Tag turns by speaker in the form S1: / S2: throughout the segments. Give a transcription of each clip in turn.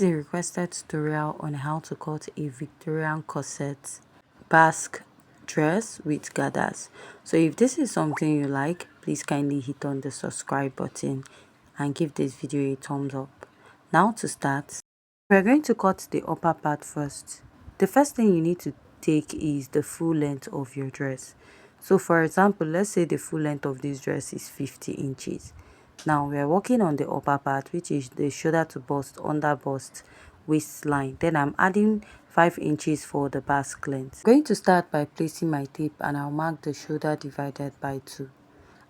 S1: is a requested tutorial on how to cut a Victorian corset Basque dress with gathers. So if this is something you like, please kindly hit on the subscribe button and give this video a thumbs up. Now to start, we're going to cut the upper part first. The first thing you need to take is the full length of your dress. So for example, let's say the full length of this dress is 50 inches. Now we are working on the upper part, which is the shoulder to bust, under bust, waistline. Then I'm adding 5 inches for the basque length. I'm going to start by placing my tape and I'll mark the shoulder divided by 2.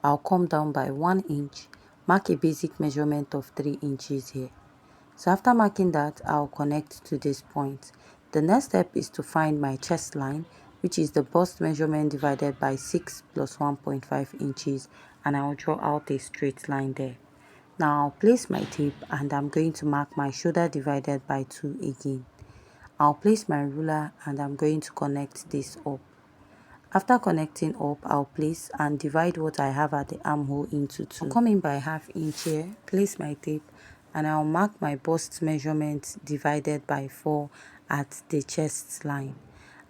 S1: I'll come down by 1 inch, mark a basic measurement of 3 inches here. So after marking that, I'll connect to this point. The next step is to find my chest line, which is the bust measurement divided by 6 plus 1.5 inches, and I'll draw out a straight line there. Now I'll place my tape and I'm going to mark my shoulder divided by 2 again. I'll place my ruler and I'm going to connect this up. After connecting up, I'll place and divide what I have at the armhole into 2. I'll come in by ½ inch here, place my tape, and I'll mark my bust measurement divided by 4 at the chest line.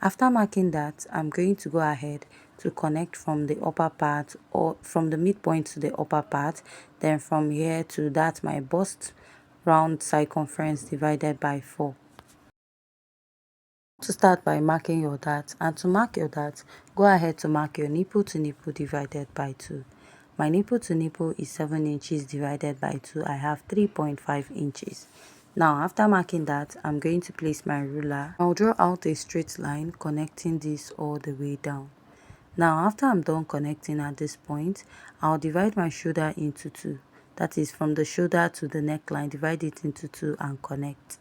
S1: After marking that, I'm going to go ahead to connect from the upper part, or from the midpoint to the upper part, then from here to that my bust round circumference divided by 4. To start by marking your dart, and to mark your dart, go ahead to mark your nipple to nipple divided by 2. My nipple to nipple is 7 inches divided by 2. I have 3.5 inches. Now after marking that, I'm going to place my ruler. I'll draw out a straight line connecting this all the way down. Now after I'm done connecting at this point, I'll divide my shoulder into 2. That is, from the shoulder to the neckline, divide it into 2 and connect.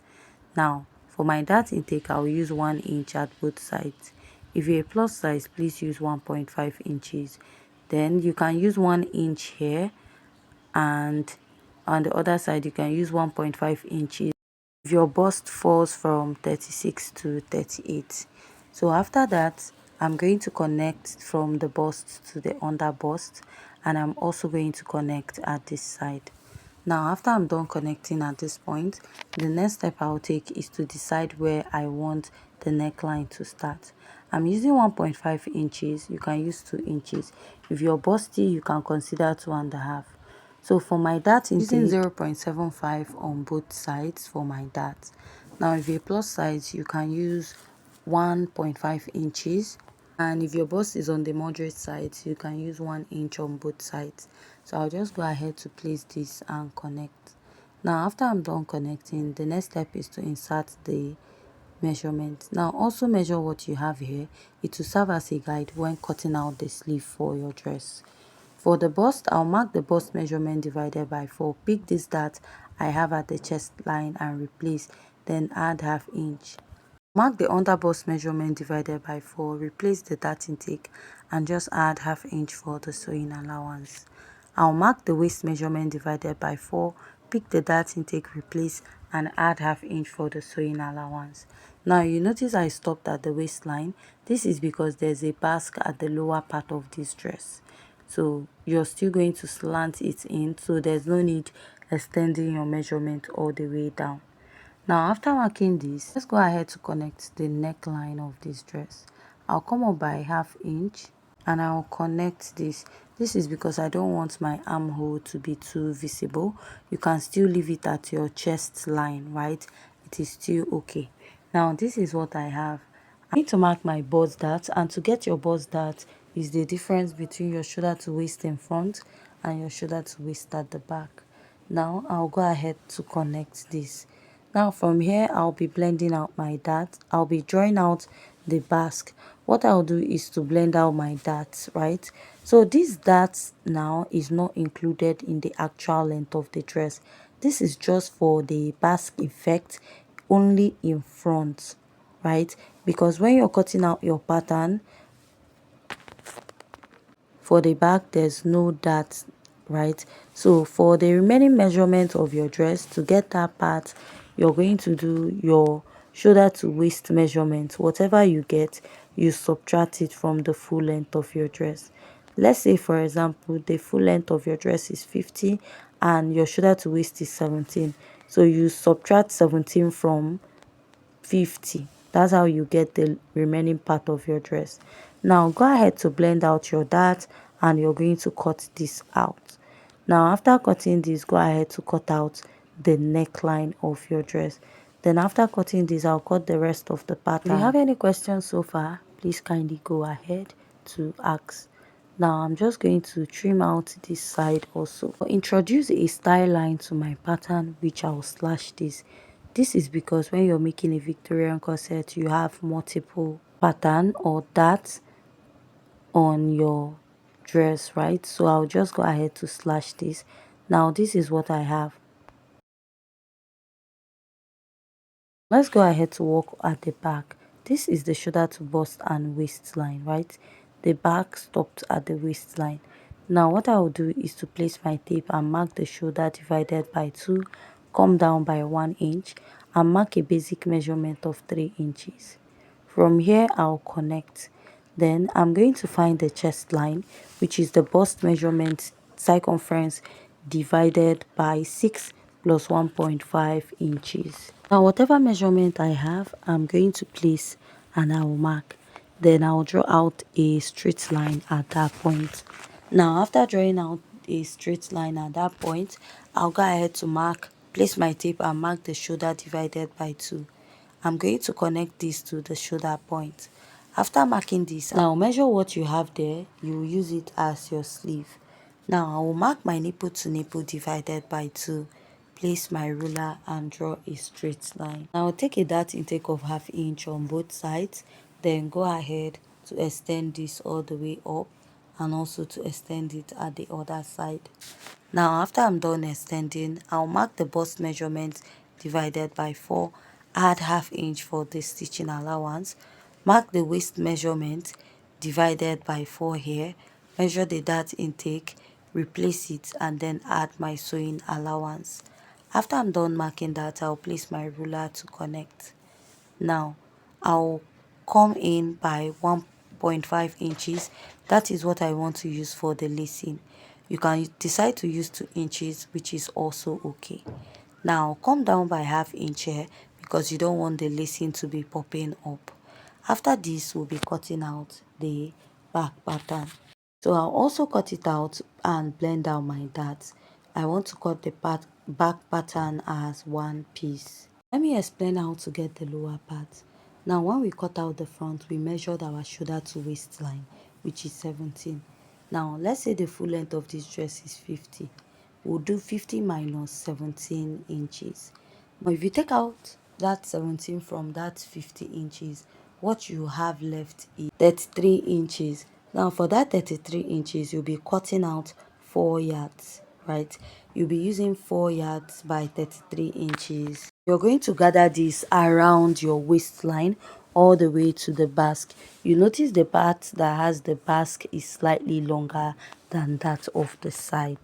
S1: Now for my dart intake, I'll use 1 inch at both sides. If you're a plus size, please use 1.5 inches. Then you can use 1 inch here, and on the other side you can use 1.5 inches if your bust falls from 36 to 38. So after that, I'm going to connect from the bust to the under bust, and I'm also going to connect at this side. Now after I'm done connecting at this point, the next step I'll take is to decide where I want the neckline to start. I'm using 1.5 inches. You can use 2 inches. If you're busty, you can consider 2.5. So for my dart, I'm using 0.75 on both sides for my dart. Now if you're plus size, you can use 1.5 inches. And if your bust is on the moderate side, you can use 1 inch on both sides. So I'll just go ahead to place this and connect. Now after I'm done connecting, the next step is to insert the measurement. Now also measure what you have here. It will serve as a guide when cutting out the sleeve for your dress. For the bust, I'll mark the bust measurement divided by 4. Pick this dart I have at the chest line and replace, then add ½ inch. Mark the under bust measurement divided by 4, replace the dart intake, and just add ½ inch for the sewing allowance. I'll mark the waist measurement divided by 4, pick the dart intake, replace, and add ½ inch for the sewing allowance. Now you notice I stopped at the waistline. This is because there's a basque at the lower part of this dress. So you're still going to slant it in, so there's no need extending your measurement all the way down. Now after marking this, let's go ahead to connect the neckline of this dress. I'll come up by ½ inch and I'll connect this. This is because I don't want my armhole to be too visible. You can still leave it at your chest line, right? It is still okay. Now this is what I have. I need to mark my bust dart, and to get your bust dart is the difference between your shoulder to waist in front and your shoulder to waist at the back. Now I'll go ahead to connect this. Now from here, I'll be blending out my dart. I'll be drawing out the basque. What I'll do is to blend out my darts, right? So this dart now is not included in the actual length of the dress. This is just for the basque effect, only in front, right? Because when you're cutting out your pattern for the back, there's no dart, right? So for the remaining measurement of your dress, to get that part, you're going to do your shoulder to waist measurement. Whatever you get, you subtract it from the full length of your dress. Let's say, for example, the full length of your dress is 50 and your shoulder to waist is 17. So you subtract 17 from 50. That's how you get the remaining part of your dress. Now go ahead to blend out your dart, and you're going to cut this out. Now after cutting this, go ahead to cut out the neckline of your dress. Then after cutting this, I'll cut the rest of the pattern. If you have any questions so far, please kindly go ahead to ask. Now I'm just going to trim out this side also. I'll introduce a style line to my pattern, which I'll slash this. This is because when you're making a Victorian corset, you have multiple pattern or darts on your dress, right? So I'll just go ahead to slash this. Now this is what I have. Let's go ahead to work at the back. This is the shoulder to bust and waistline, right? The back stopped at the waistline. Now what I will do is to place my tape and mark the shoulder divided by 2, come down by 1 inch, and mark a basic measurement of 3 inches. From here I'll connect. Then I'm going to find the chest line, which is the bust measurement circumference divided by 6 plus 1.5 inches. Now whatever measurement I have, I'm going to place and I will mark. Then I'll draw out a straight line at that point. Now after drawing out a straight line at that point, I'll go ahead to mark, place my tape and mark the shoulder divided by 2. I'm going to connect this to the shoulder point. After marking this, now measure what you have there. You will use it as your sleeve. Now I will mark my nipple to nipple divided by 2. Place my ruler and draw a straight line. Now I'll take a dart intake of 1/2 inch on both sides. Then go ahead to extend this all the way up, and also to extend it at the other side. Now after I'm done extending, I'll mark the bust measurement divided by 4, add 1/2 inch for the stitching allowance, mark the waist measurement divided by 4 here, measure the dart intake, replace it, and then add my sewing allowance. After I'm done marking that, I'll place my ruler to connect. Now I'll come in by 1.5 inches. That is what I want to use for the lacing. You can decide to use 2 inches, which is also okay. Now come down by 1/2 inch here because you don't want the lacing to be popping up. After this, we'll be cutting out the back pattern. So I'll also cut it out and blend out my darts. I want to cut the back pattern as one piece. Let me explain how to get the lower part. Now when we cut out the front, we measured our shoulder to waistline, which is 17. Now let's say the full length of this dress is 50. We'll do 50 minus 17 inches. Now if you take out that 17 from that 50 inches, what you have left is 33 inches. Now for that 33 inches, you'll be cutting out 4 yards, right? You'll be using 4 yards by 33 inches. You're going to gather this around your waistline all the way to the basque. You notice the part that has the basque is slightly longer than that of the side.